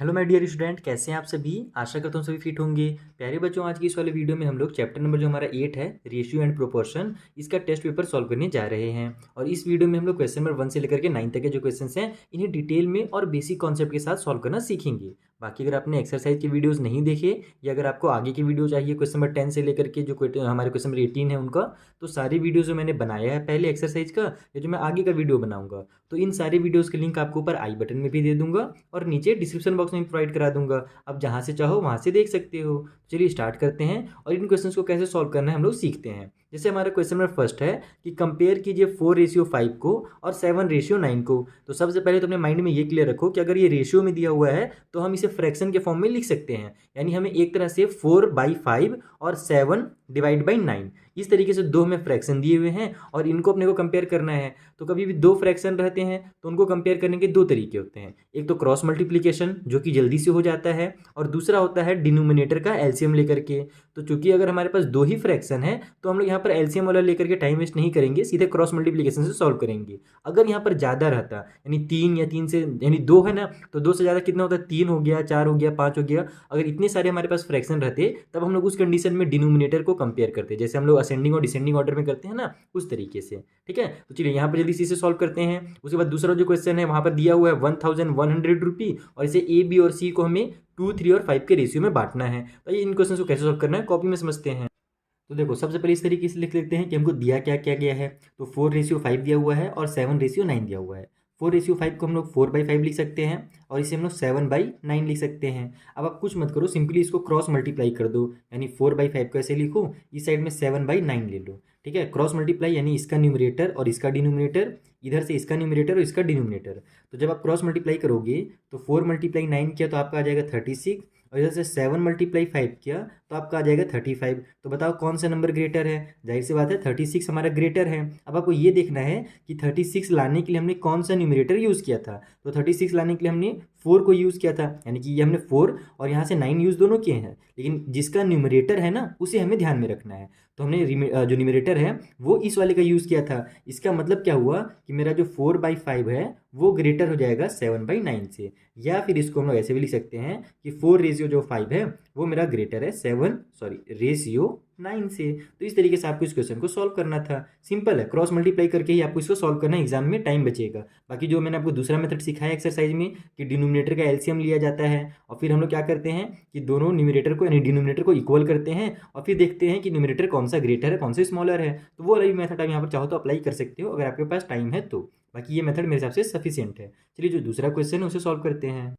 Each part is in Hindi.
हेलो माय डियर स्टूडेंट, कैसे हैं आप सभी। आशा करता हूँ सभी फिट होंगे। प्यारे बच्चों, आज की इस वाले वीडियो में हम लोग चैप्टर नंबर जो हमारा 8 है, रेशियो एंड प्रोपोर्शन, इसका टेस्ट पेपर सॉल्व करने जा रहे हैं। और इस वीडियो में हम लोग क्वेश्चन नंबर 1 से लेकर के 9 तक के जो क्वेश्चंस हैं, इन्हें डिटेल में और बेसिक कॉन्सेप्ट के साथ सॉल्व करना सीखेंगे। बाकी अगर आपने एक्सरसाइज के वीडियोस नहीं देखे या अगर आपको आगे की वीडियो चाहिए क्वेश्चन नंबर 10 से लेकर के जो हमारे क्वेश्चन नंबर 18 है उनका, तो सारी वीडियोज जो मैंने बनाया है पहले एक्सरसाइज का या जो मैं आगे का वीडियो बनाऊंगा, तो इन सारे वीडियोस के लिंक आपको ऊपर आई बटन में भी दे दूंगा और नीचे डिस्क्रिप्शन बॉक्स में प्रोवाइड करा दूंगा। आप जहां से चाहो वहां से देख सकते हो। चलिए स्टार्ट करते हैं और इन क्वेश्चंस को कैसे सॉल्व करना है हम लोग सीखते हैं। जैसे हमारा क्वेश्चन नंबर फर्स्ट है कि कंपेयर कीजिए 4:5 को और 7:9 को। तो सबसे पहले तो अपने माइंड में ये क्लियर रखो कि अगर ये रेशियो में दिया हुआ है तो हम इसे फ्रैक्शन के फॉर्म में लिख सकते हैं। यानी हमें एक तरह से 4/5 और 7/9 इस तरीके से दो हमें फ्रैक्शन दिए हुए हैं और इनको अपने को कंपेयर करना है। तो कभी भी दो फ्रैक्शन रहते हैं तो उनको कंपेयर करने के दो तरीके होते हैं। एक तो क्रॉस मल्टीप्लिकेशन जो कि जल्दी से हो जाता है, और दूसरा होता है डिनोमिनेटर का एलसीएम लेकर के। तो चूंकि अगर हमारे पास दो ही फ्रैक्शन है तो हम लोग यहाँ पर एलसीएम वाला लेकर के टाइम वेस्ट नहीं करेंगे, सीधे क्रॉस मल्टीप्लिकेशन से सॉल्व करेंगे। अगर यहाँ पर ज़्यादा रहता यानी 3 या 3 से यानी 2 है ना, तो 2 से ज़्यादा कितना होता है, 3 हो गया, 4 हो गया, 5 हो गया। अगर इतने सारे हमारे पास फ्रैक्शन रहते तब हम लोग उस कंडीशन में डिनोमिनेटर को कंपेयर करते, जैसे हम लोग असेंडिंग और डिसेंडिंग ऑर्डर में करते हैं ना, उस तरीके से। ठीक है, तो चलिए यहाँ पर जल्दी से इसे सॉल्व करते हैं। उसके बाद दूसरा जो क्वेश्चन है वहाँ पर दिया हुआ है 1100 रुपी और इसे ए बी और सी को हमें 2, 3 और 5 के रेशियो में बांटना है। तो ये इन क्वेश्चन को कैसे सॉल्व करना है कॉपी में समझते हैं। तो देखो सबसे पहले इस तरीके से लिख लेते हैं कि हमको दिया क्या क्या गया है। तो 4:5 दिया हुआ है और 7:9 दिया हुआ है। 4:5 को हम लोग 4/5 लिख सकते हैं और इसे हम लोग 7/9 लिख सकते हैं। अब आप कुछ मत करो, सिंपली इसको क्रॉस मल्टीप्लाई कर दो। यानी 4/5 को ऐसे लिखो, इस साइड में 7/9 ले लो। ठीक है, क्रॉस मल्टीप्लाई यानी इसका न्यूमरेटर और इसका डिनोमिनेटर, इधर से इसका न्यूमरेटर और इसका डिनोमिनेटर। तो जब आप क्रॉस मल्टीप्लाई करोगे तो 4 × 9 किया तो आपका आ जाएगा 36, और इधर से 7 × 5 किया तो आपका आ जाएगा 35। तो बताओ कौन सा नंबर ग्रेटर है। जाहिर सी बात है 36 हमारा ग्रेटर है। अब आपको ये देखना है कि 36 लाने के लिए हमने कौन सा न्यूमरेटर यूज़ किया था। तो 36 लाने के लिए हमने 4 को यूज़ किया था, यानी कि ये हमने 4 और यहाँ से 9 यूज़ दोनों किए हैं, लेकिन जिसका न्यूमरेटर है ना उसे हमें ध्यान में रखना है। तो हमने जो न्यूमरेटर है वो इस वाले का यूज़ किया था। इसका मतलब क्या हुआ कि मेरा जो 4/5 है वो ग्रेटर हो जाएगा 7/9 से। या फिर इसको हम लोग ऐसे भी लिख सकते हैं कि 4:5 है वो मेरा ग्रेटर है 9 से। तो इस तरीके से आपको इस क्वेश्चन को सॉल्व करना था। सिंपल है, क्रॉस मल्टीप्लाई करके ही आपको इसको सॉल्व करना है, एग्जाम में टाइम बचेगा। बाकी जो मैंने आपको दूसरा मेथड सिखाया एक्सरसाइज में कि डिनोमिनेटर का एलसीएम लिया जाता है और फिर हम लोग क्या करते हैं कि दोनों न्यूमरेटर को यानी डिनोमिनेटर को इक्वल करते हैं और फिर देखते हैं कि न्यूमरेटर कौन सा ग्रेटर है कौन सा स्मॉलर है। तो वो वाला मेथड आप यहाँ पर चाहो तो अप्लाई कर सकते हो अगर आपके पास टाइम है तो। बाकी ये मेथड मेरे हिसाब से सफिशियंट है। चलिए जो दूसरा क्वेश्चन है उसे सॉल्व करते हैं।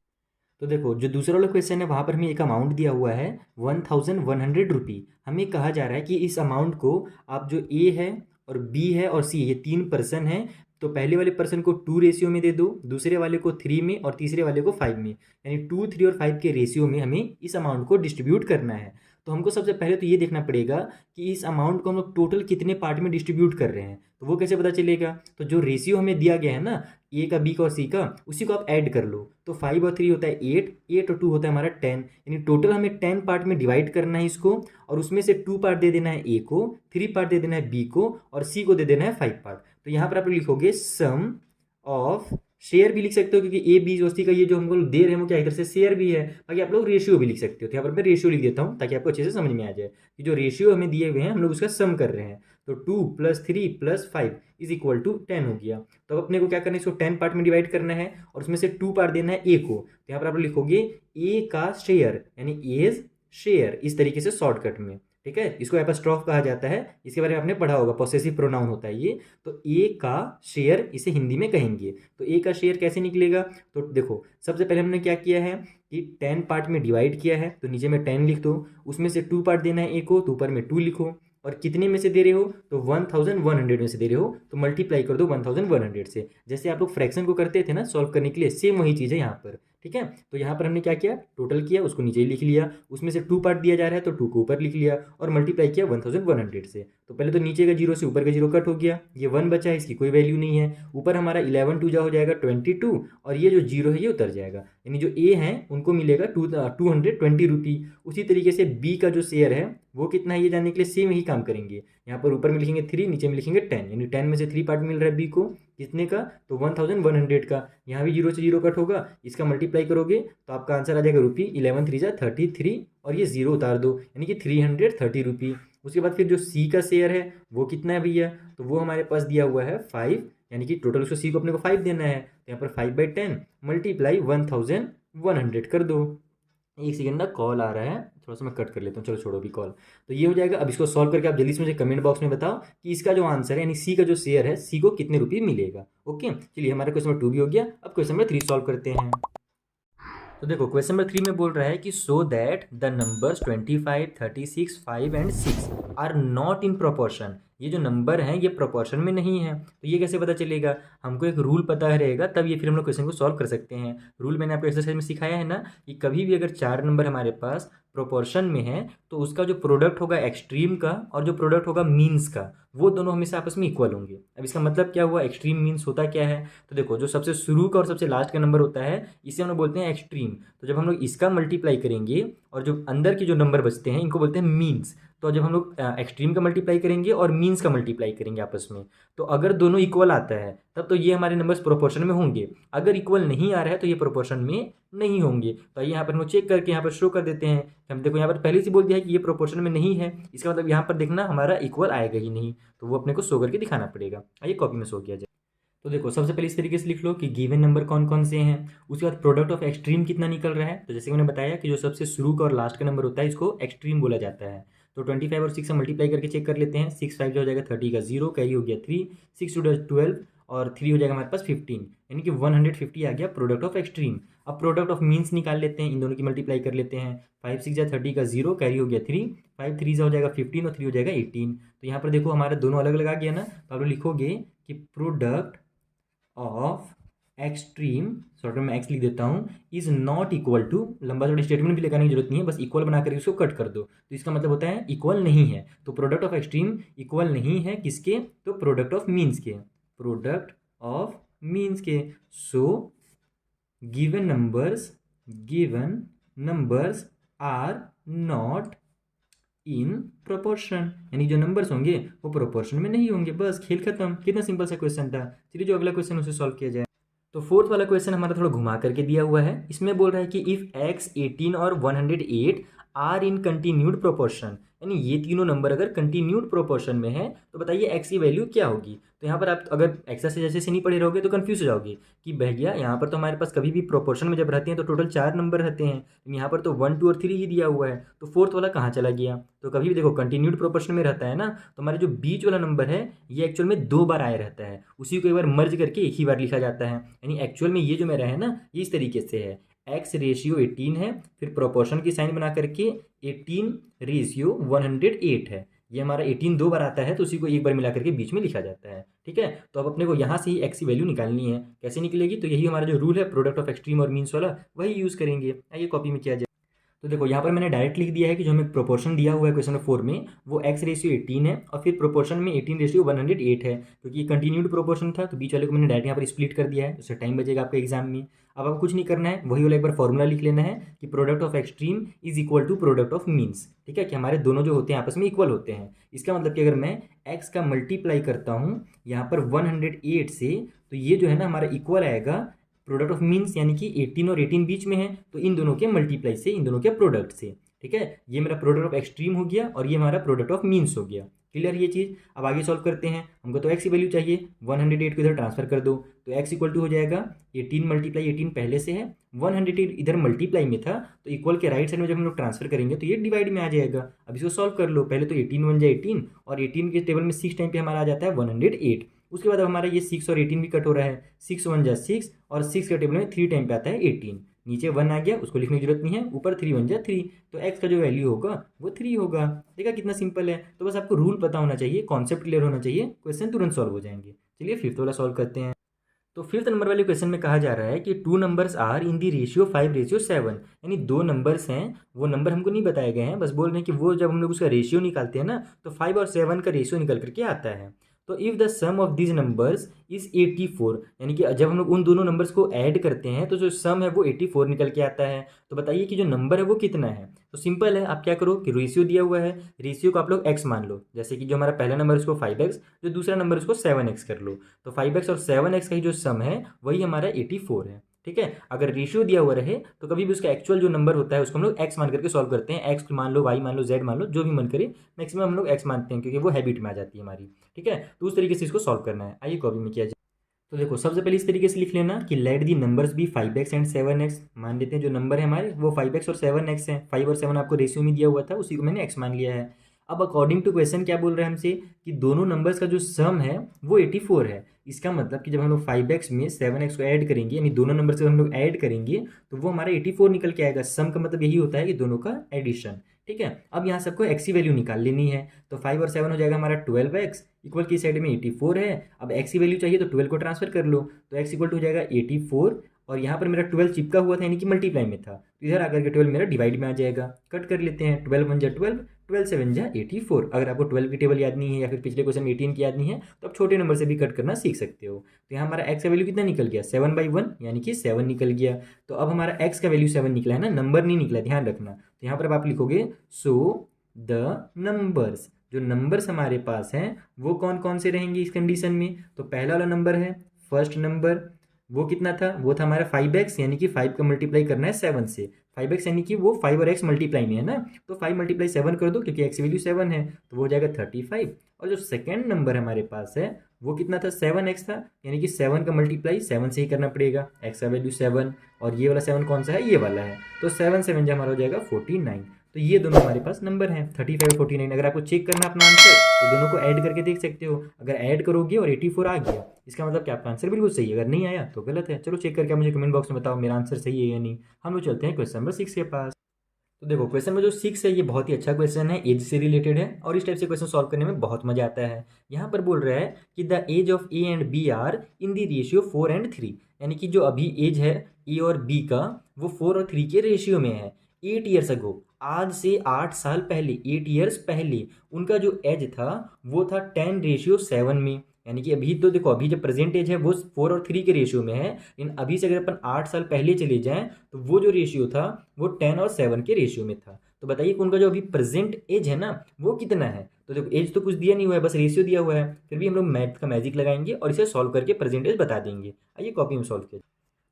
तो देखो जो दूसरा वाला क्वेश्चन है वहाँ पर हमें एक अमाउंट दिया हुआ है 1100 रुपी। हमें कहा जा रहा है कि इस अमाउंट को आप जो ए है और बी है और सी, ये 3 पर्सन है, तो पहले वाले पर्सन को 2 रेशियो में दे दो, दूसरे वाले को 3 में और तीसरे वाले को 5 में। यानी 2, 3 और 5 के रेशियो में हमें इस अमाउंट को डिस्ट्रीब्यूट करना है। तो हमको सबसे पहले तो ये देखना पड़ेगा कि इस अमाउंट को हम लोग टोटल कितने पार्ट में डिस्ट्रीब्यूट कर रहे हैं। तो वो कैसे पता चलेगा, तो जो रेशियो हमें दिया गया है ना ए का, बी का और सी का, उसी को आप ऐड कर लो। तो 5 और 3 होता है 8, 8 और 2 होता है हमारा 10। यानी टोटल हमें 10 पार्ट में डिवाइड करना है इसको, और उसमें से 2 पार्ट दे देना है ए को, 3 पार्ट दे देना है बी को और सी को दे देना है 5 पार्ट। तो यहाँ पर आप लिखोगे सम ऑफ, शेयर भी लिख सकते हो क्योंकि ए बी जो सी का ये जो हमको दे रहे हैं वो क्या इधर से शेयर भी है। बाकी आप लोग रेशियो भी लिख सकते हो। तो यहाँ पर मैं रेशियो लिख देता हूँ ताकि आपको अच्छे से समझ में आ जाए कि जो रेशियो हमें दिए हुए हैं हम लोग उसका सम कर रहे हैं। तो 2 + 3 + 5 = 10 हो गया। तो अब अपने को क्या करना है, इसको 10 पार्ट में डिवाइड करना है और उसमें से 2 पार्ट देना है ए को। तो यहाँ पर आप लिखोगे ए का शेयर यानी एज शेयर, इस तरीके से शॉर्टकट में। ठीक है, इसको एपस्ट्रॉफ कहा जाता है, इसके बारे में आपने पढ़ा होगा, पॉसेसिव प्रोनाउन होता है ये। तो ए का शेयर इसे हिंदी में कहेंगे। तो ए का शेयर कैसे निकलेगा, तो देखो सबसे पहले हमने क्या किया है कि 10 पार्ट में डिवाइड किया है, तो नीचे में 10 लिख दो, उसमें से 2 पार्ट देना है ए को, तो ऊपर में 2 लिखो, और कितने में से दे रहे हो, तो 1100 में से दे रहे हो, तो मल्टीप्लाई कर दो 1100 से। जैसे आप लोग फ्रैक्शन को करते थे ना सॉल्व करने के लिए, सेम वही चीज़ है यहाँ पर। ठीक है, तो यहाँ पर हमने क्या किया, टोटल किया, उसको नीचे ही लिख लिया, उसमें से 2 पार्ट दिया जा रहा है तो 2 को ऊपर लिख लिया और मल्टीप्लाई किया 1100 से। तो पहले तो नीचे का 0 से ऊपर का 0 कट हो गया, ये 1 बचा है, इसकी कोई वैल्यू नहीं है। ऊपर हमारा 11 2 जा हो जाएगा 22, और ये जो 0 है ये उतर जाएगा। यानी जो ए है उनको मिलेगा 220 रुपी। उसी तरीके से बी का जो शेयर है वो कितना है ये जानने के लिए सेम ही काम करेंगे। यहाँ पर ऊपर में लिखेंगे 3, नीचे में लिखेंगे 10, यानी 10 में से 3 पार्ट मिल रहा है बी को, कितने का, तो 1100 का। यहाँ भी 0 से 0 कट होगा, इसका मल्टीप्लाई करोगे तो आपका आंसर आ जाएगा रुपी, 11 3 जा 33, और ये 0 उतार दो, यानी कि 330 रुपी। उसके बाद फिर जो सी का शेयर है वो कितना है भैया, तो वो हमारे पास दिया हुआ है 5, यानी कि टोटल उसको सी को अपने को 5 देना है, तो यहाँ पर 5/10 मल्टीप्लाई 1100 कर दो। एक सेकेंड ना कॉल आ रहा है, थोड़ा सा मैं कट कर लेता हूँ, चलो छोड़ो अभी कॉल। तो ये हो जाएगा। अब इसको सॉल्व करके आप जल्दी से मुझे कमेंट बॉक्स में बताओ कि इसका जो आंसर है यानी सी का जो शेयर है, सी को कितने रुपये मिलेगा। ओके, चलिए हमारा क्वेश्चन नंबर 2 भी हो गया। अब क्वेश्चन नंबर 3 सॉल्व करते हैं। तो देखो क्वेश्चन नंबर 3 में बोल रहा है कि so that the numbers 25, 36, 5 and 6 are not in proportion. ये जो नंबर हैं ये प्रोपोर्शन में नहीं है, तो ये कैसे पता चलेगा, हमको एक रूल पता रहेगा तब ये फिर हम लोग क्वेश्चन को सॉल्व कर सकते हैं। रूल मैंने आपको एक्सरसाइज में सिखाया है ना कि कभी भी अगर 4 नंबर हमारे पास प्रोपोर्शन में है तो उसका जो प्रोडक्ट होगा एक्सट्रीम का और जो प्रोडक्ट होगा मीन्स का, वो दोनों हमेशा आपस में इक्वल होंगे। अब इसका मतलब क्या हुआ, एक्सट्रीम मीन्स होता क्या है, तो देखो जो सबसे शुरू का और सबसे लास्ट का नंबर होता है इसे हम लोग बोलते हैं एक्सट्रीम। तो जब हम लोग इसका मल्टीप्लाई करेंगे और जो अंदर के जो नंबर बचते हैं इनको बोलते हैं मीन्स। तो जब हम लोग एक्सट्रीम का मल्टीप्लाई करेंगे और मीन्स का मल्टीप्लाई करेंगे आपस में, तो अगर दोनों इक्वल आता है तब तो ये हमारे नंबर्स प्रोपोर्शन में होंगे, अगर इक्वल नहीं आ रहा है तो ये प्रोपोर्शन में नहीं होंगे। तो यहाँ पर हम चेक करके यहाँ पर शो कर देते हैं। हम देखो यहाँ पर पहले से बोल दिया है कि ये प्रोपोर्शन में नहीं है, इसका मतलब यहाँ पर देखना हमारा इक्वल आएगा ही नहीं, तो वो अपने को शो करके दिखाना पड़ेगा। आइए कॉपी में शो किया जाए। तो देखो सबसे पहले इस तरीके से लिख लो कि गिवन नंबर कौन कौन से हैं, उसके बाद प्रोडक्ट ऑफ एक्सट्रीम कितना निकल रहा है। तो जैसे मैंने बताया कि जो सबसे शुरू का और लास्ट का नंबर होता है इसको एक्सट्रीम बोला जाता है। तो 25 और 6 से मल्टीप्लाई करके चेक कर लेते हैं। 6 5 हो जाएगा 30 का 0, कैरी हो गया 3, 6 2 12 और 3 हो जाएगा हमारे पास 15, यानी कि 150 आ गया प्रोडक्ट ऑफ एक्सट्रीम। अब प्रोडक्ट ऑफ मीन्स निकाल लेते हैं, इन दोनों की मल्टीप्लाई कर लेते हैं। 5 6 30 का 0, कैरी हो गया 3, 5 3 हो जाएगा 15 और 3 हो जाएगा 18। तो यहाँ पर देखो हमारे दोनों अलग अलग आ गया ना, तो आप लोग लिखोगे कि प्रोडक्ट ऑफ एक्सट्रीम, शॉर्ट में एक्स लिख देता हूँ, इज नॉट इक्वल टू, लंबा चौड़ा स्टेटमेंट भी लगाने की जरूरत नहीं है, बस इक्वल बना कर इसको कट कर दो। तो इसका मतलब होता है इक्वल नहीं है। तो प्रोडक्ट ऑफ एक्सट्रीम इक्वल नहीं है किसके, तो प्रोडक्ट ऑफ मीन्स के, प्रोडक्ट ऑफ मीन्स के। So given numbers are not in proportion, यानी जो नंबर्स होंगे वो प्रोपोर्शन में नहीं होंगे। बस खेल खत्म। कितना सिंपल सा क्वेश्चन था। चलिए जो अगला क्वेश्चन उसे सॉल्व किया जाए। तो फोर्थ वाला क्वेश्चन हमारा थोड़ा घुमा करके दिया हुआ है। इसमें बोल रहा है कि इफ x 18 और 108 आर इन कंटिन्यूड प्रोपोर्शन, यानी ये तीनों नंबर अगर कंटिन्यूड प्रोपोर्शन में है तो बताइए x की वैल्यू क्या होगी। तो यहाँ पर आप अगर एक्सरसाइज जैसे नहीं पढ़े रहोगे तो कंफ्यूज हो जाओगे कि भैया यहाँ पर तो हमारे पास कभी भी प्रोपोर्शन में जब रहते हैं तो टोटल 4 नंबर रहते हैं, यहाँ पर तो 1 2 और 3 ही दिया हुआ है, तो फोर्थ वाला कहाँ चला गया। तो कभी भी देखो कंटिन्यूड प्रोपोर्शन में रहता है ना, तो हमारे जो बीच वाला नंबर है ये एक्चुअल में 2 बार आया रहता है, उसी को एक बार मर्ज करके एक ही बार लिखा जाता है। यानी एक्चुअल में ये जो मेरा है ना ये इस तरीके से है, x रेशियो 18 है, फिर प्रोपोर्शन की साइन बना करके 18 रेशियो 108 है। ये हमारा 18 2 बार आता है तो उसी को एक बार मिला करके बीच में लिखा जाता है। ठीक है, तो अब अपने को यहाँ से ही x की वैल्यू निकालनी है। कैसे निकलेगी, तो यही हमारा जो रूल है प्रोडक्ट ऑफ एक्सट्रीम और मीन्स वाला, वही यूज़ करेंगे। आइए कॉपी में किया जाए। तो देखो यहाँ पर मैंने डायरेक्ट लिख दिया है कि जो हमें प्रोपोर्शन दिया हुआ है क्वेश्चन नंबर 4 में वो x रेशियो 18 है और फिर प्रोपोर्शन में 18 रेशियो 108 है, क्योंकि ये कंटिन्यूड प्रोपोर्शन था तो बीच वाले को मैंने डायरेक्ट यहाँ पर स्प्लिट कर दिया है, उससे टाइम बचेगा आपके एग्जाम में। अब आपको कुछ नहीं करना है, वही वाला एक बार फॉर्मूला लिख लेना है कि product of extreme is equal to product of means. ठीक है, कि हमारे दोनों जो होते हैं आपस में इक्वल होते हैं। इसका मतलब कि अगर मैं x का मल्टीप्लाई करता हूँ यहाँ पर 108 से, तो ये जो है ना हमारा इक्वल आएगा प्रोडक्ट ऑफ मीन्स, यानी कि 18 और 18 बीच में है तो इन दोनों के मल्टीप्लाई से, इन दोनों के प्रोडक्ट से। ठीक है, ये मेरा प्रोडक्ट ऑफ एक्सट्रीम हो गया और ये हमारा प्रोडक्ट ऑफ मीन्स हो गया। क्लियर ये चीज़। अब आगे सॉल्व करते हैं। हमको तो x की वैल्यू चाहिए, 108 को इधर ट्रांसफर कर दो, तो x इक्वल टू हो जाएगा 18 मल्टीप्लाई 18 पहले से है, 108 इधर मल्टीप्लाई में था तो इक्वल के राइट साइड में जब हम लोग ट्रांसफर करेंगे तो ये डिवाइड में आ जाएगा। अब इसको सॉल्व कर लो। पहले तो 18 1 जा 18 और 18 के टेबल में 6 टाइम पे हमारा आ जाता है 108। उसके बाद अब हमारा ये 6 और 18 भी कट हो रहा है, 6 1 जा 6 और 6 के टेबल में 3 टाइम पे आता है 18। नीचे 1 आ गया, उसको लिखने की जरूरत नहीं है, ऊपर 3 1 जा 3, तो x का जो वैल्यू होगा वो 3 होगा। देखा कितना सिंपल है। तो बस आपको रूल पता होना चाहिए, कॉन्सेप्ट क्लियर होना चाहिए, क्वेश्चन तुरंत सॉल्व हो जाएंगे। चलिए फिफ्थ वाला सॉल्व करते हैं। तो फिफ्थ नंबर वाले क्वेश्चन में कहा जा रहा है कि 2 numbers are in the ratio 5:7, यानी 2 नंबर्स हैं, वो नंबर हमको नहीं बताए गए हैं, बस बोल रहे हैं कि वो जब हम लोग उसका रेशियो निकालते हैं ना तो 5 और 7 का रेशियो निकल करके आता है। तो if the sum of this numbers is 84, यानी कि जब हम लोग उन दोनों नंबर्स को ऐड करते हैं तो जो सम है वो 84 निकल के आता है। तो बताइए कि जो नंबर है वो कितना है। तो सिंपल है, आप क्या करो कि रेशियो दिया हुआ है, रेशियो को आप लोग x मान लो। जैसे कि जो हमारा पहला नंबर उसको 5x, जो दूसरा नंबर उसको 7x कर लो। तो 5x और 7x का ही जो सम है वही हमारा 84 है। ठीक है, अगर रेशियो दिया हुआ रहे तो कभी भी उसका एक्चुअल जो नंबर होता है उसको हम लोग x मान करके सॉल्व करते हैं। x मान लो, y मान लो, z मान लो, जो भी मन करे, मैक्सिमम हम लोग x मानते हैं क्योंकि वो हैबिट में आ जाती है हमारी। ठीक है, तो उस तरीके से इसको सॉल्व करना है। आइए कॉपी में किया जाए। तो देखो सबसे पहले इस तरीके से लिख लेना कि लेट दी नंबर्स भी 5x एंड 7x। मान लेते हैं जो नंबर है हमारे वो 5x और 7x है। 5 और 7 आपको रेशियो में दिया हुआ था, उसी को मैंने x मान लिया है। अब अकॉर्डिंग टू क्वेश्चन क्या बोल रहा है हमसे कि दोनों नंबर्स का जो सम है वो 84 है। इसका मतलब कि जब हम लोग 5x में 7x को ऐड करेंगे, यानी दोनों नंबर से हम लोग ऐड करेंगे तो वो हमारा 84 निकल के आएगा। सम का मतलब यही होता है कि दोनों का एडिशन। ठीक है, अब यहाँ सबको x की वैल्यू निकाल लेनी है। तो 5 और 7 हो जाएगा हमारा 12x, इक्वल की साइड में 84 है। अब x की वैल्यू चाहिए तो 12 को ट्रांसफर कर लो, तो x इक्वल टू हो जाएगा 84, और यहाँ पर मेरा 12 चिपका हुआ था यानी कि मल्टीप्लाई में था, तो इधर आकर के 12 मेरा डिवाइड में आ जाएगा। कट कर लेते हैं, 12 1 जा 12, 12 7 जा 84। अगर आपको 12 की टेबल याद नहीं है या फिर पिछले क्वेश्चन में 18 की याद नहीं है तो आप छोटे नंबर से भी कट करना सीख सकते हो। तो यहाँ हमारा x का वैल्यू कितना निकल गया, 7/1 यानी कि 7 निकल गया। तो अब हमारा x का वैल्यू 7 निकला है ना, नंबर नहीं निकला, ध्यान रखना। तो यहाँ पर आप लिखोगे सो द नंबर्स, जो नंबर्स हमारे पास हैं वो कौन कौन से रहेंगे इस कंडीशन में। तो पहला वाला नंबर है फर्स्ट नंबर, वो कितना था, वो था हमारा 5x, यानी कि 5 का मल्टीप्लाई करना है 7 से। 5x यानी कि वो 5 और x मल्टीप्लाई में है ना, तो 5 मल्टीप्लाई 7 कर दो क्योंकि x वैल्यू 7 है, तो वो हो जाएगा 35। और जो सेकेंड नंबर हमारे पास है वो कितना था, 7x था, यानी कि 7 का मल्टीप्लाई 7 से ही करना पड़ेगा। x का वैल्यू 7 और ये वाला 7 कौन सा है, ये वाला है, तो 7 7 जो हमारा हो जाएगा 49। तो ये दोनों हमारे पास नंबर हैं 35 और 49। अगर आपको चेक करना अपना आंसर तो दोनों को ऐड करके देख सकते हो। अगर ऐड करोगे और 84 आ गया इसका मतलब कि आपका आंसर बिल्कुल सही है, अगर नहीं आया तो गलत है। चलो चेक करके मुझे कमेंट बॉक्स में बताओ मेरा आंसर सही है या नहीं। हम लोग चलते हैं क्वेश्चन नंबर 6 के पास। तो देखो क्वेश्चन में जो 6 है ये बहुत ही अच्छा क्वेश्चन है, एज से रिलेटेड है और इस टाइप से क्वेश्चन सॉल्व करने में बहुत मजा आता है। यहाँ पर बोल रहा है कि the age of A and B are in the ratio 4 and 3, यानी कि जो अभी एज है ए और बी का वो 4 और 3 के रेशियो में है। 8 ईयर्स अगो, आज से 8 साल पहले, 8 ईयर्स पहले उनका जो एज था वो था 10:7 में। यानी कि अभी तो देखो, अभी जो प्रेजेंट एज है वो 4 और 3 के रेशियो में है, लेकिन अभी से अगर अपन 8 साल पहले चले जाएं तो वो जो रेशियो था वो 10 और 7 के रेशियो में था। तो बताइए कि उनका जो अभी प्रेजेंट एज है ना वो कितना है। तो देखो एज तो कुछ दिया नहीं हुआ है, बस रेशियो दिया हुआ है, फिर भी हम लोग मैथ का मैजिक लगाएंगे और इसे सॉल्व करके प्रेजेंट एज बता देंगे। आइए कॉपी में सॉल्व किया।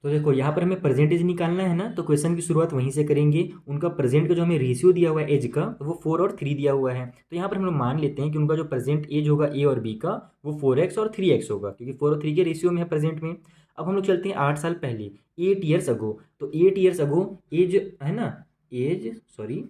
तो देखो यहाँ पर हमें प्रेजेंटेज निकालना है ना, तो क्वेश्चन की शुरुआत वहीं से करेंगे। उनका प्रेजेंट का जो हमें रेशियो दिया हुआ है एज का वो 4 और 3 दिया हुआ है। तो यहाँ पर हम लोग मान लेते हैं कि उनका जो प्रेजेंट एज होगा ए और बी का वो 4x और 3x होगा, क्योंकि 4 और 3 के रेशियो में है प्रेजेंट में। अब हम लोग चलते हैं 8 साल पहले, 8 ईयर्स अगो। तो 8 ईयर्स अगो एज है ना, एज सॉरी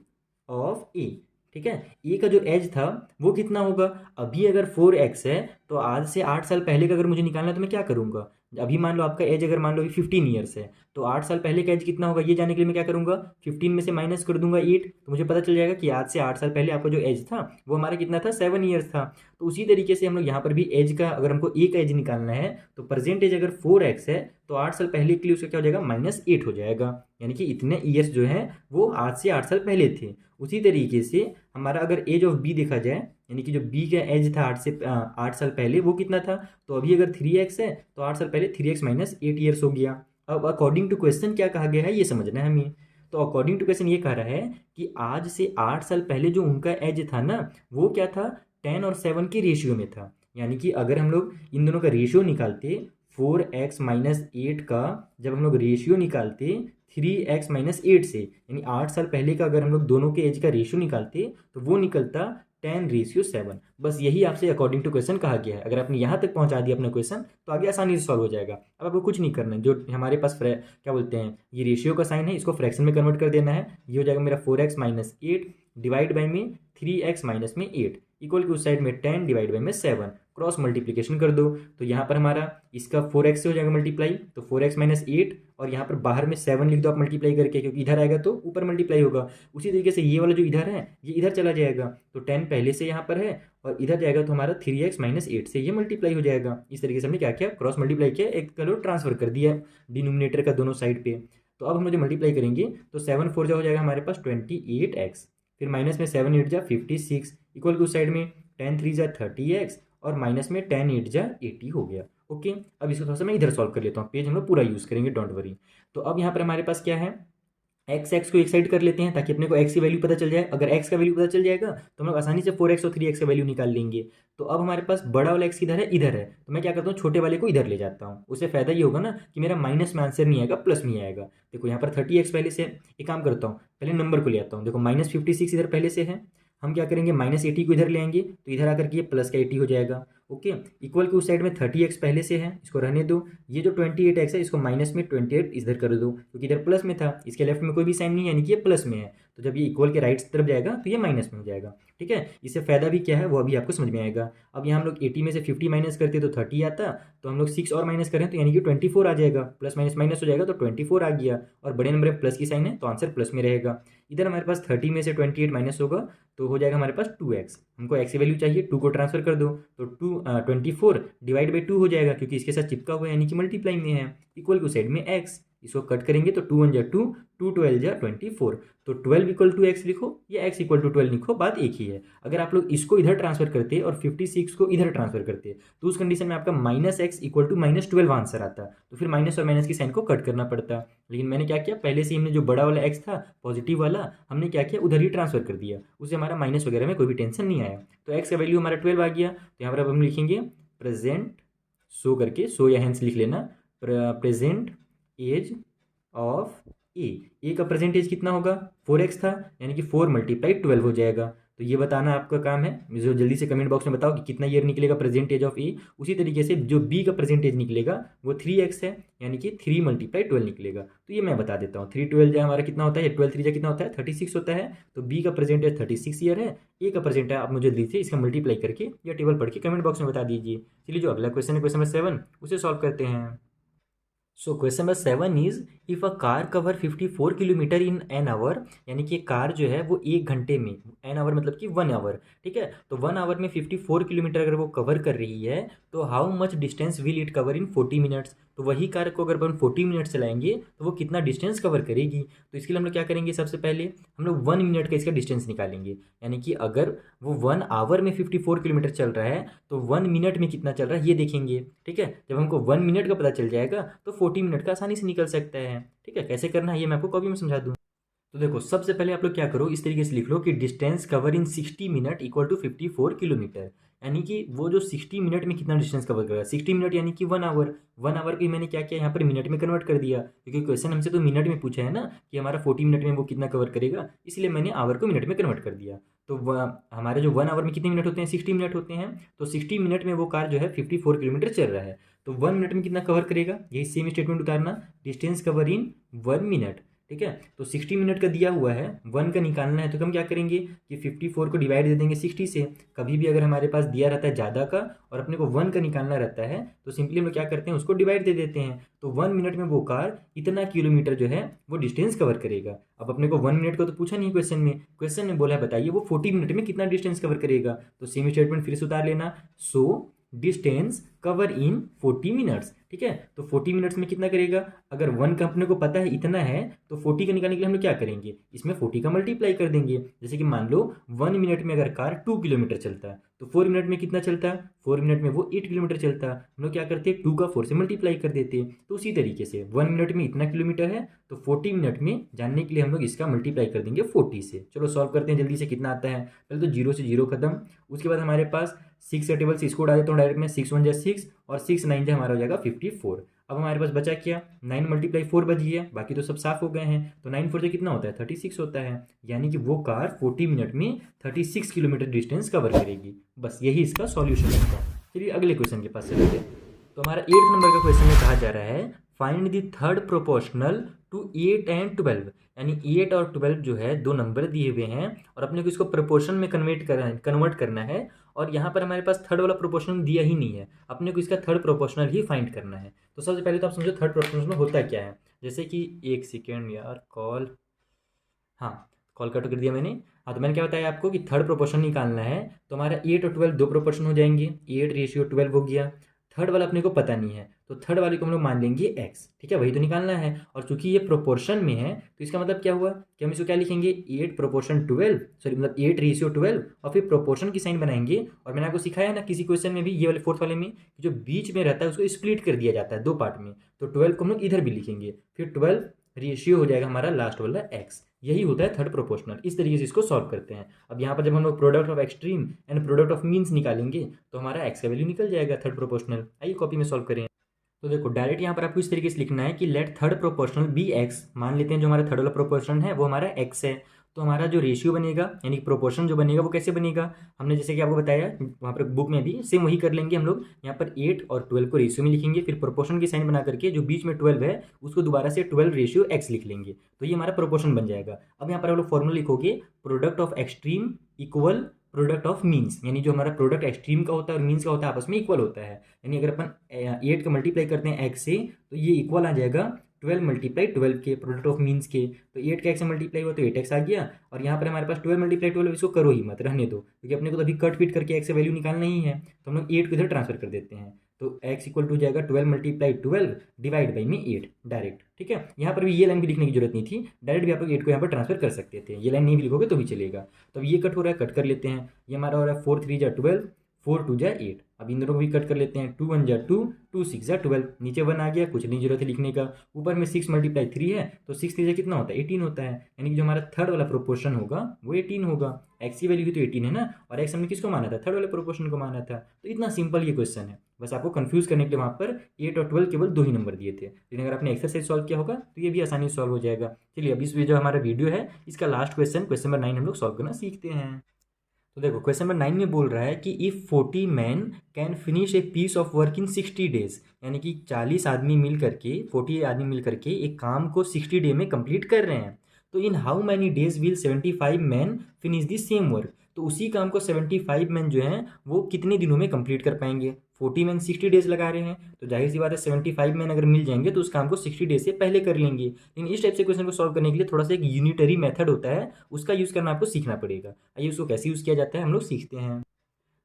ऑफ ए, ठीक है, ए का जो एज था वो कितना होगा। अभी अगर 4x है तो आज से 8 साल पहले का अगर मुझे निकालना है तो मैं क्या करूँगा। अभी मान लो आपका एज अगर मान लो अभी 15 ईयर्स है, तो 8 साल पहले का एज कितना होगा ये जानने के लिए मैं क्या करूँगा, 15 में से माइनस कर दूंगा 8, तो मुझे पता चल जाएगा कि आज से 8 साल पहले आपका जो एज था वो हमारा कितना था, 7 ईयर्स था। तो उसी तरीके से हम लोग यहाँ पर भी एज का, अगर हमको ए का एज निकालना है तो प्रेजेंट एज अगर 4x है तो 8 साल पहले के लिए उसका क्या हो जाएगा, -8 हो जाएगा, यानी कि इतने ईयर्स जो है वो आज से 8 साल पहले थे। उसी तरीके से हमारा अगर एज ऑफ बी देखा जाए, यानी कि जो बी का एज था 8 साल पहले वो कितना था, तो अभी अगर 3x है तो 8 साल पहले 3x - 8 ईयर्स हो गया। अब अकॉर्डिंग टू क्वेश्चन क्या कहा गया है ये समझना है हमें। तो अकॉर्डिंग टू क्वेश्चन ये कह रहा है कि आज से 8 साल पहले जो उनका एज था ना वो क्या था, 10 और 7 के रेशियो में था। यानी कि अगर हम लोग इन दोनों का रेशियो निकालते, 4x - 8 का जब हम लोग रेशियो निकालते 3x - 8 से, यानी 8 साल पहले का अगर हम लोग दोनों के एज का रेशियो निकालते तो वो निकलता 10:7। बस यही आपसे अकॉर्डिंग टू क्वेश्चन कहा गया है। अगर आपने यहाँ तक पहुँचा दिया अपना क्वेश्चन तो आगे आसानी से सॉल्व हो जाएगा। अब आपको कुछ नहीं करना है, जो हमारे पास क्या बोलते हैं ये रेशियो का साइन है इसको फ्रैक्शन में कन्वर्ट कर देना है। ये हो जाएगा मेरा 4x - 8 डिवाइड बाई में 3x - 8 इक्वल की उस साइड में 10 डिवाइड बाई में 7, क्रॉस मल्टीप्लिकेशन कर दो। तो यहाँ पर हमारा इसका 4x से हो जाएगा मल्टीप्लाई, तो 4x - 8 और यहाँ पर बाहर में 7 लिख दो आप मल्टीप्लाई करके, क्योंकि इधर आएगा तो ऊपर मल्टीप्लाई होगा। उसी तरीके से ये वाला जो इधर है ये इधर चला जाएगा, तो 10 पहले से यहाँ पर है और इधर जाएगा तो हमारा 3x - 8 से ये मल्टीप्लाई हो जाएगा। इस तरीके से हमने क्या किया, क्रॉस मल्टीप्लाई किया, एक करो ट्रांसफर कर दिया डिनोमिनेटर का दोनों साइड पे। तो अब हम लोग जो मल्टीप्लाई करेंगे तो 7 4 हो जाएगा हमारे पास 28x, फिर माइनस में 7 8 जा 56 इक्वल की उस साइड में 10 3 जा 30x और माइनस में 10 8 जा 80 हो गया। ओके, अब इसको थोड़ा सा मैं इधर सॉल्व कर लेता हूँ, पेज हम लोग पूरा यूज़ करेंगे, डोंट वरी। तो अब यहाँ पर हमारे पास क्या है, एक्स को एक साइड कर लेते हैं ताकि अपने को एक्स की वैल्यू पता चल जाए। अगर एक्स का वैल्यू पता चल जाएगा तो हम लोग आसानी से 4x और 3x का वैल्यू निकाल लेंगे। तो अब हमारे पास बड़ा वाला एक्स किधर है, इधर है, तो मैं क्या करता हूँ, छोटे वाले को इधर ले जाता हूँ। उससे फायदा ये होगा ना कि मेरा माइनस में आंसर नहीं आएगा, प्लस में आएगा। देखो यहाँ पर 30x पहले से, एक काम करता हूँ, पहले नंबर को ले आता हूँ। देखो -56 इधर पहले से है, हम क्या करेंगे, -80 को इधर ले आएंगे, तो इधर आकर के ये प्लस का 80 हो जाएगा। ओके, इक्वल के उस साइड में 30x पहले से है, इसको रहने दो। ये जो 28x है इसको माइनस में 28 इधर कर दो, क्योंकि इधर प्लस में था, इसके लेफ्ट में कोई भी साइन नहीं है, यानी कि ये प्लस में है। तो जब ये इक्वल के राइट तरफ जाएगा तो ये माइनस में हो जाएगा। ठीक है, इससे फायदा भी क्या है वो अभी आपको समझ में आएगा। अब यहाँ हम लोग 80 में से 50 माइनस करते तो 30 आता, तो हम लोग 6 और माइनस करें तो यानी कि 24 आ जाएगा, प्लस माइनस माइनस हो जाएगा तो 24 आ गया, और बड़े नंबर में प्लस की साइन है तो आंसर प्लस में रहेगा। इधर हमारे पास 30 में से 28 माइनस होगा तो हो जाएगा हमारे पास 2x। हमको x की वैल्यू चाहिए, 2 को ट्रांसफर कर दो तो 24 डिवाइड बाई 2 हो जाएगा, क्योंकि इसके साथ चिपका हुआ है यानी कि मल्टीप्लाई में है। इक्वल टू साइड में x, इसको कट करेंगे तो 2 1 जा 2, 2 12 जा 24, तो 12 इक्वल टू एक्स लिखो या x इक्वल टू 12 लिखो, बात एक ही है। अगर आप लोग इसको इधर ट्रांसफर करते और 56 को इधर ट्रांसफर करते तो उस कंडीशन में आपका -x इक्वल टू -12 आंसर आता, तो फिर माइनस और माइनस की साइन को कट करना पड़ता। लेकिन मैंने क्या किया, पहले से हमने जो बड़ा वाला x था पॉजिटिव वाला, हमने क्या किया, उधर ही ट्रांसफर कर दिया, उससे हमारा माइनस वगैरह में कोई भी टेंशन नहीं आया। तो x का वैल्यू हमारा 12 आ गया। तो यहाँ पर अब हम लिखेंगे प्रेजेंट शो करके, शो या हेंस लिख लेना, प्रेजेंट एज ऑफ ए का प्रेजेंट एज कितना होगा, 4x था, यानी कि 4 × 12 हो जाएगा। तो ये बताना आपका काम है, जो जल्दी से कमेंट बॉक्स में बताओ कि कितना ईयर निकलेगा प्रेजेंट एज ऑफ ए। उसी तरीके से जो बी का प्रेजेंट एज निकलेगा वो 3x है, यानी कि 3 × 12 निकलेगा। तो ये मैं बता देता हूँ, 3 12 जो हमारा कितना होता है, 12 3 कितना होता है, 36 होता है। तो बी का प्रेजेंट एज 36 ईयर है, ए का प्रेजेंट है, आप मुझे जल्दी से इसका मल्टीप्लाई करके या टेबल पढ़ के कमेंट बॉक्स में बता दीजिए। चलिए जो अगला क्वेश्चन है, क्वेश्चन नंबर 7, उसे सॉल्व करते हैं। So question number 7 is, if a car cover 54 kilometre in an hour, यानी कि कार जो है वो 1 घंटे में, एन आवर मतलब कि 1 आवर, ठीक है, तो 1 आवर में 54 किलोमीटर अगर वो कवर कर रही है तो how much distance will it cover in 40 minutes. तो वही कार को अगर अपन 40 मिनट चलाएंगे तो वो कितना डिस्टेंस कवर करेगी। तो इसके लिए हम लोग क्या करेंगे, सबसे पहले हम लोग 1 मिनट का इसका डिस्टेंस निकालेंगे, यानी कि अगर वो 1 आवर में 54 किलोमीटर चल रहा है तो 1 मिनट में कितना चल रहा है ये देखेंगे। ठीक है, जब हमको 1 मिनट का पता चल जाएगा तो 40 मिनट का आसानी से निकल सकता है। ठीक है, कैसे करना है ये मैं आपको कॉपी में समझा दूँ। तो देखो सबसे पहले आप लोग क्या करो, इस तरीके से लिख लो कि distance cover in 60 minute equal to 54 kilometre, यानी कि वो जो 60 मिनट में कितना डिस्टेंस कवर करेगा, 60 मिनट यानी कि 1 आवर। 1 आवर की मैंने क्या किया, यहाँ पर मिनट में कन्वर्ट कर दिया, क्योंकि क्वेश्चन हमसे तो मिनट में पूछा है ना कि हमारा 40 मिनट में वो कितना कवर करेगा, इसलिए मैंने आवर को मिनट में कन्वर्ट कर दिया। तो हमारे जो 1 आवर में कितने मिनट होते हैं, 60 मिनट होते हैं। तो 60 मिनट में वो कार जो है 54 किलोमीटर चल रहा है, तो 1 मिनट में कितना कवर करेगा, यही सेम स्टेटमेंट उतारना, डिस्टेंस कवर इन 1 मिनट। ठीक है, तो 60 मिनट का दिया हुआ है, 1 का निकालना है, तो हम क्या करेंगे कि 54 को डिवाइड दे देंगे 60 से। कभी भी अगर हमारे पास दिया रहता है ज़्यादा का और अपने को 1 का निकालना रहता है तो सिंपली हम लोग क्या करते हैं, उसको डिवाइड दे देते हैं। तो 1 मिनट में वो कार इतना किलोमीटर जो है वो डिस्टेंस कवर करेगा। अब अपने को 1 मिनट को तो पूछा नहीं क्वेश्चन में, क्वेश्चन में बोला है बताइए वो 40 मिनट में कितना डिस्टेंस कवर करेगा। तो सेम स्टेटमेंट फिर से उतार लेना, सो डिस्टेंस कवर इन 40 मिनट्स। ठीक है, तो 40 मिनट्स में कितना करेगा, अगर 1 का अपने को पता है इतना है तो 40 का निकालने के लिए हम लोग क्या करेंगे, इसमें 40 का मल्टीप्लाई कर देंगे। जैसे कि मान लो 1 मिनट में अगर कार 2 किलोमीटर चलता है तो 4 मिनट में कितना चलता है, 4 मिनट में वो 8 किलोमीटर चलता है। हम लोग क्या करते हैं, 2 का 4 से मल्टीप्लाई कर देते हैं। तो उसी तरीके से 1 मिनट में इतना किलोमीटर है तो 40 मिनट में जानने के लिए हम लोग इसका मल्टीप्लाई कर देंगे 40 से। चलो सॉल्व करते हैं जल्दी से, कितना आता है। पहले तो 0 से 0 खत्म, उसके बाद हमारे पास 6 का टेबल से इसको उड़ा देता हूँ डायरेक्ट में, 6 1 जा 6 और 6 9 जा हमारा हो जाएगा 54। अब हमारे पास बचा क्या, 9 × 4 बच गया, बाकी तो सब साफ हो गए हैं। तो 9 4 से कितना होता है, 36 होता है, यानी कि वो कार 40 मिनट में 36 किलोमीटर डिस्टेंस कवर करेगी। बस यही इसका सॉल्यूशन है। चलिए अगले क्वेश्चन के पास चलते हैं। तो हमारा 8th नंबर का क्वेश्चन में कहा जा रहा है, find the third proportional to 8 and 12, यानी 8 और 12 जो है दो नंबर दिए हुए हैं और अपने को इसको प्रोपोर्शन में कन्वर्ट करना है। और यहाँ पर हमारे पास थर्ड वाला प्रोपोर्शनल दिया ही नहीं है, अपने को इसका थर्ड प्रोपोर्शनल ही फाइंड करना है। तो सबसे पहले तो आप समझो थर्ड प्रोपोर्शनल होता क्या है। जैसे कि एक सेकेंड यार, कॉल, हाँ कॉल कट कर दिया मैंने। हाँ, तो मैंने क्या बताया आपको कि थर्ड प्रोपोर्शन निकालना है, तो हमारा 8 और 12 दो प्रोपोर्शन हो जाएंगे, 8 रेशियो 12 हो गया। थर्ड वाला अपने को पता नहीं है, तो थर्ड वाले को हम लोग मान लेंगे एक्स, ठीक है, वही तो निकालना है। और चूंकि ये प्रोपोर्शन में है तो इसका मतलब क्या हुआ कि हम इसको क्या लिखेंगे 8/12, सॉरी मतलब 8:12, और फिर प्रोपोर्शन की साइन बनाएंगे। और मैंने आपको सिखाया ना किसी क्वेश्चन में भी, ये वाले फोर्थ वाले में, जो बीच में रहता है उसको स्प्लिट कर दिया जाता है 2 पार्ट में, तो 12 को हम लोग इधर भी लिखेंगे, फिर 12 रेशियो हो जाएगा हमारा लास्ट वाला एक्स। यही होता है थर्ड प्रोपोर्शनल। इस तरीके से इसको सॉल्व करते हैं। अब यहाँ पर जब हम लोग product of extreme and product of means निकालेंगे तो हमारा एक्स का वैल्यू निकल जाएगा थर्ड प्रोपोर्शनल। आइए कॉपी में सॉल्व करें। तो देखो डायरेक्ट यहाँ पर आपको इस तरीके से लिखना है कि let third proportional be x. मान लेते हैं जो हमारा थर्ड वाला प्रोपोर्शन है वो हमारा एक्स है, तो हमारा जो रेशियो बनेगा यानी प्रोपोर्शन जो बनेगा वो कैसे बनेगा, हमने जैसे कि आपको बताया वहाँ पर बुक में भी सेम वही कर लेंगे हम लोग। यहाँ पर 8 और 12 को रेशियो में लिखेंगे, फिर प्रोपोर्शन की साइन बना करके जो बीच में 12 है उसको दोबारा से 12 रेशियो एक्स लिख लेंगे, तो ये हमारा प्रोपोर्शन बन जाएगा। अब यहाँ पर आप लोग फॉर्मूला लिखोगे product of extreme equal product of means, यानी जो हमारा प्रोडक्ट एक्सट्रीम का होता है और मीन्स का होता है आपस में इक्वल होता है। यानी अगर अपन 8 का मल्टीप्लाई करते हैं एक्स से तो ये इक्वल आ जाएगा 12 × 12 के प्रोडक्ट ऑफ मीन्स के। तो 8 का एक्स से मल्टीप्लाई हुआ तो 8x आ गया, और यहाँ पर हमारे पास 12 × 12, इसको करो ही मत, रहने दो, क्योंकि अपने को तो अभी कट फिट करके एक्स से वैल्यू निकालना ही है, तो हम लोग 8 को इधर ट्रांसफर कर देते हैं। तो x इक्वल टू जाएगा 12 × 12 डिवाइड बाई में 8 डायरेक्ट, ठीक है। यहाँ पर भी ये लाइन भी लिखने की जरूरत नहीं थी, डायरेक्ट भी आप लोग 8 को यहाँ पर ट्रांसफर कर सकते थे, ये लाइन नहीं भी लिखोगे तो भी चलेगा। तो अब ये कट हो रहा है, कट कर लेते हैं। ये हमारा हो रहा है 4 3 × 12, 4 2 × 8। अब इन दोनों को भी कट कर लेते हैं, 2 1 × 2, 2 6 × 12, नीचे 1 आ गया, कुछ नहीं जरूरत है लिखने का। ऊपर में 6 × 3 है तो 6 3 कितना होता है 18 होता है, यानी कि जो हमारा थर्ड वाला प्रोपोर्शन होगा वो 18 होगा। एक्स की वैल्यू भी तो 18 है ना, और एक्स हमने किसको माना था, थर्ड वाले प्रोपोर्शन को माना था। तो इतना सिंपल ये क्वेश्चन है, बस आपको कंफ्यूज करने के लिए वहाँ पर 8 और 12 केवल 2 ही नंबर दिए थे, लेकिन अगर आपने एक्सरसाइज सॉल्व किया होगा तो ये भी आसानी से सॉल्व हो जाएगा। चलिए अब इस जो हमारा वीडियो है इसका लास्ट क्वेश्चन नंबर 9 हम लोग सॉल्व करना सीखते हैं। तो देखो क्वेश्चन नंबर 9 में बोल रहा है कि if 40 man can finish a piece of work in 60 days, यानी कि 40 आदमी मिल करके 40 आदमी मिल करके एक काम को 60 डे में कंप्लीट कर रहे हैं, तो in how many days will 75 man finish the same work. तो उसी काम को 75 मैन जो हैं वो कितने दिनों में कंप्लीट कर पाएंगे। 40 मैन 60 डेज लगा रहे हैं, तो जाहिर सी बात है 75 मैन अगर मिल जाएंगे तो उस काम को 60 डेज से पहले कर लेंगे। लेकिन इस टाइप से क्वेश्चन को सॉल्व करने के लिए थोड़ा सा एक यूनिटरी मेथड होता है, उसका यूज़ करना आपको सीखना पड़ेगा। आइए उसको कैसे यूज़ किया जाता है हम लोग सीखते हैं।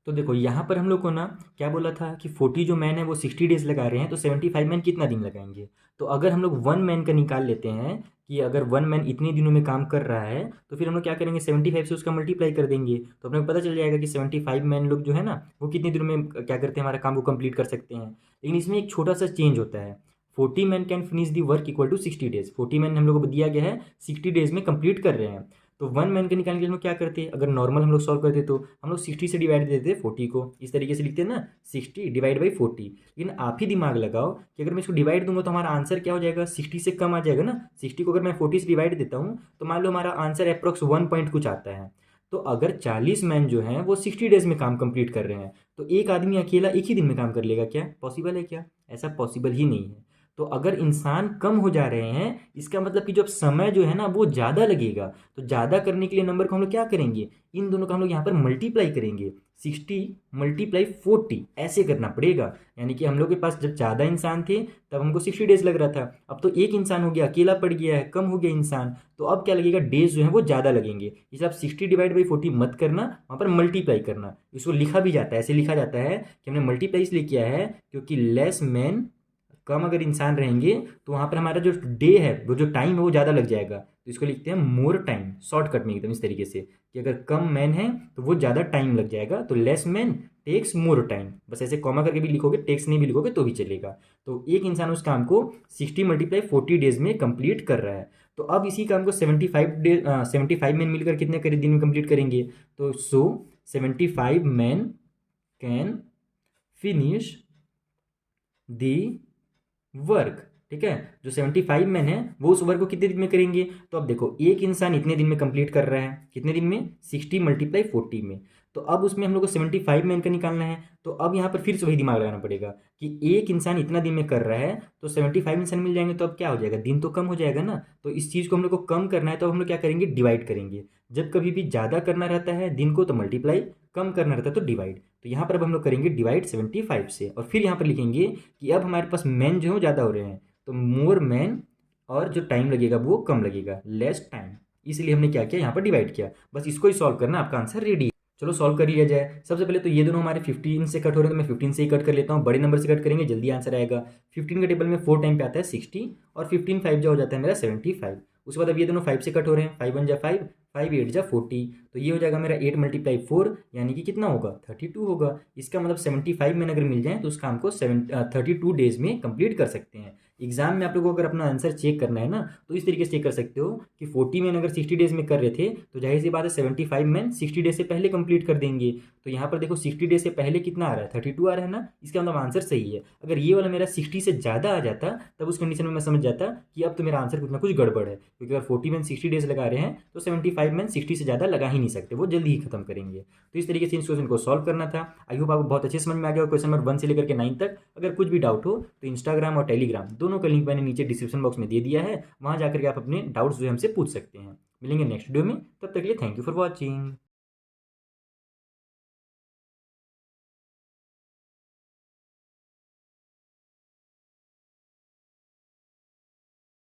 तो देखो यहाँ पर हम लोग को ना क्या बोला था कि 40 जो मैन है वो 60 डेज लगा रहे हैं, तो 75 मैन कितना दिन लगाएंगे। तो अगर हम लोग 1 मैन का निकाल लेते हैं कि अगर 1 मैन इतने दिनों में काम कर रहा है, तो फिर हम लोग क्या करेंगे 75 से उसका मल्टीप्लाई कर देंगे, तो अपने को पता चल जाएगा कि 75 मैन लोग जो है ना वो कितने दिनों में क्या करते हैं, हमारा काम को कंप्लीट कर सकते हैं। लेकिन इसमें एक छोटा सा चेंज होता है, 40 man can finish the work equal to 60 days. 40 man हम लोग को दिया गया है 60 डेज में कंप्लीट कर रहे हैं, तो 1 मैन के निकालने के लिए हम लोग क्या करते हैं, अगर नॉर्मल हम लोग सॉल्व करते तो हम लोग 60 से डिवाइड देते 40 को, इस तरीके से लिखते हैं ना 60 डिवाइड बाई 40। लेकिन आप ही दिमाग लगाओ कि अगर मैं इसको डिवाइड दूंगा तो हमारा आंसर क्या हो जाएगा, 60 से कम आ जाएगा ना। 60 को अगर मैं 40 से डिवाइड देता हूँ तो मान लो हमारा आंसर अप्रॉक्स 1 पॉइंट कुछ आता है। तो अगर 40 मैन जो हैं वो 60 डेज में काम कंप्लीट कर रहे हैं, तो एक आदमी अकेला एक ही दिन में काम कर लेगा क्या, पॉसिबल है क्या, ऐसा पॉसिबल ही नहीं है। तो अगर इंसान कम हो जा रहे हैं इसका मतलब कि जब समय जो है ना वो ज़्यादा लगेगा, तो ज़्यादा करने के लिए नंबर को हम लोग क्या करेंगे, इन दोनों का हम लोग यहाँ पर मल्टीप्लाई करेंगे, 60 × 40 ऐसे करना पड़ेगा। यानी कि हम लोग के पास जब ज़्यादा इंसान थे तब हमको 60 डेज लग रहा था, अब तो एक इंसान हो गया, अकेला पड़ गया है, कम हो गया इंसान, तो अब क्या लगेगा, डेज जो है वो ज़्यादा लगेंगे। इसलिए आप 60 डिवाइड बाई 40 मत करना, वहाँ पर मल्टीप्लाई करना। इसको लिखा भी जाता है, ऐसे लिखा जाता है कि हमने मल्टीप्लाई इसलिए किया है क्योंकि लेस मैन, कम अगर इंसान रहेंगे तो वहाँ पर हमारा जो डे है वो जो टाइम है वो ज़्यादा लग जाएगा, तो इसको लिखते हैं मोर टाइम, शॉर्टकट में एकदम इस तरीके से कि अगर कम मैन है तो वो ज़्यादा टाइम लग जाएगा, तो less man takes more time. बस ऐसे कॉमा करके भी लिखोगे, टेक्स नहीं भी लिखोगे तो भी चलेगा। तो एक इंसान उस काम को 60 × 40 डेज में कंप्लीट कर रहा है। तो अब इसी काम को 75 मैन मिलकर कितने दिन में कंप्लीट करेंगे, तो 75 man can finish the work, ठीक है। जो 75 मैन है वो उस वर्क को कितने दिन में करेंगे, तो अब देखो एक इंसान इतने दिन में कंप्लीट कर रहा है, कितने दिन में, 60 × 40 में। तो अब उसमें हम लोग को 75 मैन का निकालना है, तो अब यहाँ पर फिर से वही दिमाग लगाना पड़ेगा कि एक इंसान इतना दिन में कर रहा है, तो 75 इंसान मिल जाएंगे, तो अब क्या हो जाएगा, दिन तो कम हो जाएगा ना। तो इस चीज़ को हम लोग को कम करना है, तो हम लोग क्या करेंगे, डिवाइड करेंगे। जब कभी भी ज़्यादा करना रहता है दिन को तो मल्टीप्लाई, कम करना रहता है तो डिवाइड। तो यहाँ पर अब हम लोग करेंगे डिवाइड 75 से, और फिर यहाँ पर लिखेंगे कि अब हमारे पास मैन जो है ज़्यादा हो रहे हैं, तो मोर मैन, और जो टाइम लगेगा वो कम लगेगा, लेस टाइम। इसलिए हमने क्या किया, यहाँ पर डिवाइड किया। बस इसको ही सॉल्व करना, आपका आंसर रेडी है। चलो सॉल्व कर लिया जाए। सबसे पहले तो ये दोनों हमारे 15 से कट हो रहे हैं, तो मैं 15 से ही कट कर लेता हूँ। बड़े नंबर से कट करेंगे जल्दी आंसर आएगा। 15 के टेबल में 4 टाइम पे आता है 60 और 15 5 जो हो जाता है मेरा 75। उसके बाद अब ये दोनों 5 से कट हो रहे हैं, 5 1 जा 5, 5 8 जा 40, तो ये हो जाएगा मेरा 8 × 4 यानी कि कितना होगा 32 होगा। इसका मतलब 75 में अगर मिल जाए तो उस काम को 32 डेज में कंप्लीट कर सकते हैं। एग्जाम में आप लोगों को अगर अपना आंसर चेक करना है ना तो इस तरीके से चेक कर सकते हो कि 40 में अगर 60 डेज में कर रहे थे तो जाहिर सी बात है 75 में 60 डेज से पहले कंप्लीट कर देंगे। तो यहाँ पर देखो 60 डेज से पहले कितना आ रहा है 32 आ रहा है ना, इसका मतलब आंसर सही है। अगर ये वाला मेरा 60 से ज़्यादा आ जाता तब उस कंडीशन में मैं समझ जाता कि अब तो मेरा आंसर कुछ ना कुछ गड़बड़ है, क्योंकि अगर 40 में 60 डेज लगा रहे हैं तो 75 में 60 से ज़्यादा लगा ही नहीं सकते, वो जल्दी ही खत्म करेंगे। तो इस तरीके से इस क्वेश्चन को सॉल्व करना था। आई होप आपको बहुत अच्छे समझ में आ गया। क्वेश्चन नंबर 1 से लेकर के 9 तक अगर कुछ भी डाउट हो तो इंस्टाग्राम और टेलीग्राम दोनों का लिंक मैंने नीचे डिस्क्रिप्शन बॉक्स में दे दिया है, वहाँ जाकर के आप अपने डाउट्स जो है हमसे पूछ सकते हैं। मिलेंगे नेक्स्ट वीडियो में, तब तक के लिए थैंक यू फॉर वॉचिंग।